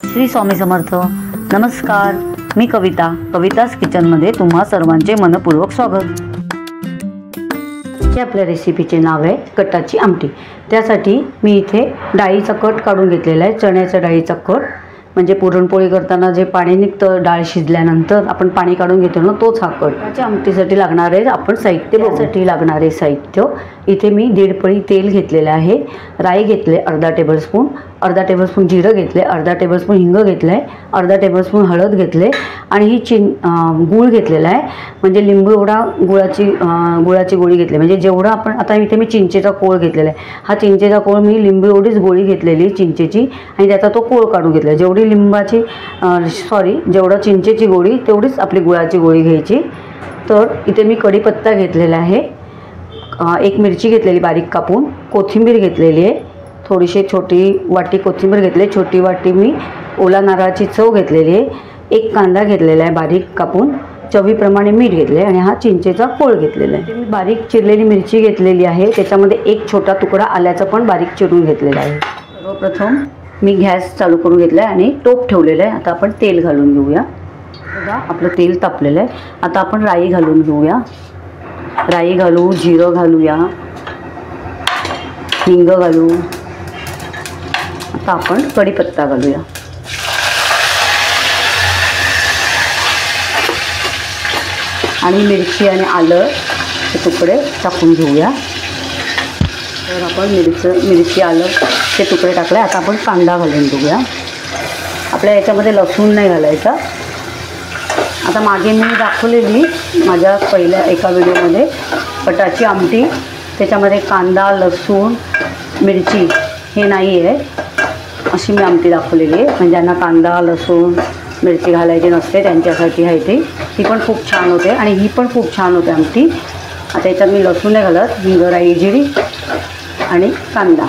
श्री स्वामी समर्थ. नमस्कार, मी कवितास किचनमध्ये तुम्हा सर्वांचे मनपूर्वक स्वागत. आपल्या रेसिपीचे नाव आहे कटाची आमटी. त्यासाठी मी इथे डाळीचा कट काढून घेतलेला आहे. चण्याच्या डाळीचा कट म्हणजे पुरणपोळी करताना जे पाणी निघतं डाळ शिजल्यानंतर आपण पाणी काढून घेतो ना, तोच हा कट. कटाच्या आमटीसाठी लागणारे आपण साहित्यासाठी लागणारे साहित्य इथे मी 1.5 पळी तेल घेतलेलं आहे. राई घेतले अर्धा टेबलस्पून, अर्धा टेबलस्पून जिरं घेतले, अर्धा टेबलस्पून हिंग घेतलं आहे, अर्धा टेबलस्पून हळद घेतले आणि ही गूळ घेतलेला आहे. म्हणजे लिंबू एवढा गुळाची गोळी घेतली. म्हणजे जेवढं आपण आता इथे मी चिंचेचा कोळ घेतलेला आहे. हा चिंचेचा कोळ मी लिंबू एवढीच गोळी घेतलेली चिंचेची आणि त्याचा तो कोळ काढून घेतला. जेवढी जेवढं चिंचेची गोळी तेवढीच आपली गुळाची गोळी घ्यायची. तर इथे मी कढीपत्ता घेतलेला आहे, 1 मिरची घेतलेली बारीक कापून, कोथिंबीर घेतलेली आहे, थोडीशी छोटी वाटी कोथिंबीर घेतली, छोटी वाटी मी ओला नारळाची चव घेतलेली आहे, 1 कांदा घेतलेला आहे बारीक कापून, चवीप्रमाणे मीठ घेतले आणि हा चिंचेचा कोळ घेतलेला आहे. मी बारीक चिरलेली मिरची घेतलेली आहे, त्याच्यामध्ये 1 छोटा तुकडा आल्याचा पण बारीक चिरून घेतलेला आहे. सर्वप्रथम मी गॅस चालू करून घेतला आहे आणि टोप ठेवलेलं आहे. आता आपण तेल घालून घेऊया. बघा आपलं तेल तापलेलं आहे. आता आपण राई घालून घेऊया. राई घालू, जिरं घालूया, हिंग घालू. आता आपण कढीपत्ता घालूया. आणि मिरची आणि आलं हे तुकडे टाकून घेऊया. तर आपण मिरची आलं हे तुकडे टाकले. आता आपण कांदा घालून घेऊया. आपल्या याच्यामध्ये लसूण नाही घालायचा. आता मागे मी दाखवलेली माझ्या पहिल्या एका व्हिडिओमध्ये कटाची आमटी, त्याच्यामध्ये कांदा लसूण मिरची हे नाही आहे अशी मी आमटी दाखवलेली आहे. म्हणजे ज्यांना कांदा लसूण मिरची घालायची नसते त्यांच्यासाठी आहे ती पण खूप छान होते आणि ही पण खूप छान होते आमटी. आता याच्यात मी लसूण नाही घालत, हिंग राई जिरी आणि कांदा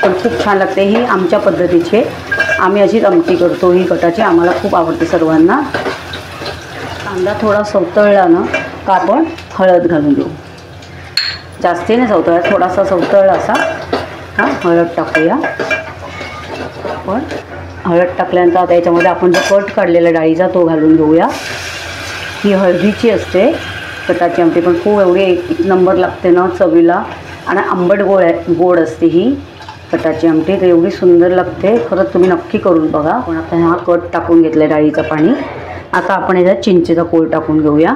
पण खूप छान लागते. ही आमच्या पद्धतीची आम्ही अशीच आमटी करतो. ही कटाची आम्हाला खूप आवडते सर्वांना. कांदा थोडा सवतळला ना का आपण हळद घालून देऊ. जास्ती नाही सवतळला, थोडासा सवतळला असा हळद टाकूया. आपण हळद टाकल्यानंतर आता याच्यामध्ये आपण जो कट काढलेला डाळीचा तो घालून घेऊया. ही हळदीची असते कटाची आमटी पण खूप एवढी 1 नंबर लागते ना चवीला आणि आंबट गोड असते ही कटाची आमटी. तर एवढी सुंदर लागते खरंच, तुम्ही नक्की करून बघा. पण आता हा कट टाकून घेतला डाळीचं पाणी. आता आपण याच्यात चिंचेचा कोळ टाकून घेऊया.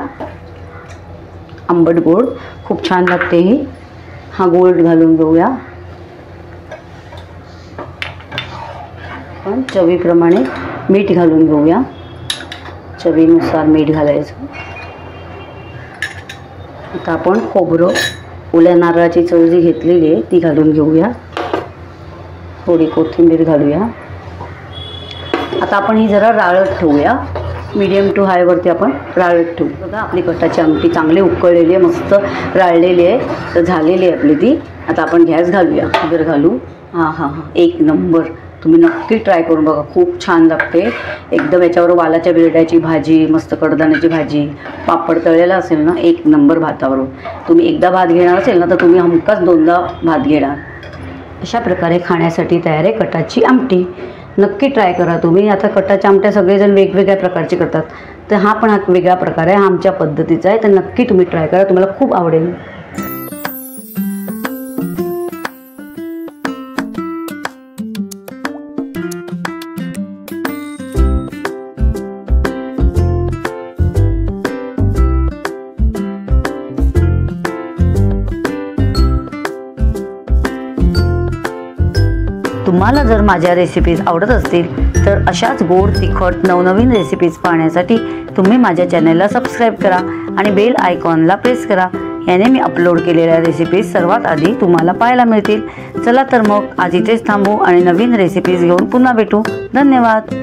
आंबट गोड खूप छान लागते ही. हा गोळ घालून घेऊया. पण चवीप्रमाणे मीठ घालून घेऊया. चवीनुसार मीठ घालायचं. आता आपण खोबरं ओल्या नारळाची चव जी घेतलेली आहे ती घालून घेऊया. थोडी कोथिंबीर घालूया. आता आपण ही जरा राळत ठेवूया. मीडियम टू हायवरती आपण राळत ठेवू. बघा आपली कटाची आमटी चांगली उकळलेली आहे, मस्त राळलेली आहे. तर झालेली आहे आपली ती. आता आपण गॅस घालूया. जर घालू. हां 1 नंबर. तुम्ही नक्की ट्राय करून बघा, खूप छान लागते एकदम. याच्यावर वालाच्या बिरड्याची भाजी, मस्त कडधान्याची भाजी, पापड तळलेला असेल ना 1 नंबर भातावरून. तुम्ही एकदा भात घेणार असेल ना तर तुम्ही हमखास 2दा भात घेणार. अशा प्रकारे खाण्यासाठी तयार आहे कटाची आमटी. नक्की ट्राय करा तुम्ही. आता कटाच्या आमट्या सगळेजण वेगवेगळ्या प्रकारचे करतात, तर हा पण वेगळा प्रकार आहे, हा आमच्या पद्धतीचा आहे. तर नक्की तुम्ही ट्राय करा, तुम्हाला खूप आवडेल. तुम्हाला जर माझ्या रेसिपीज आवडत असतील तर अशाच गोड तिखट नवनवीन रेसिपीज पाहण्यासाठी तुम्ही माझ्या चॅनलला सबस्क्राईब करा आणि बेल आयकॉनला प्रेस करा. याने मी अपलोड केलेल्या रेसिपीज सर्वात आधी तुम्हाला पाहायला मिळतील. चला तर मग आज इथेच थांबू आणि नवीन रेसिपीज घेऊन पुन्हा भेटू. धन्यवाद.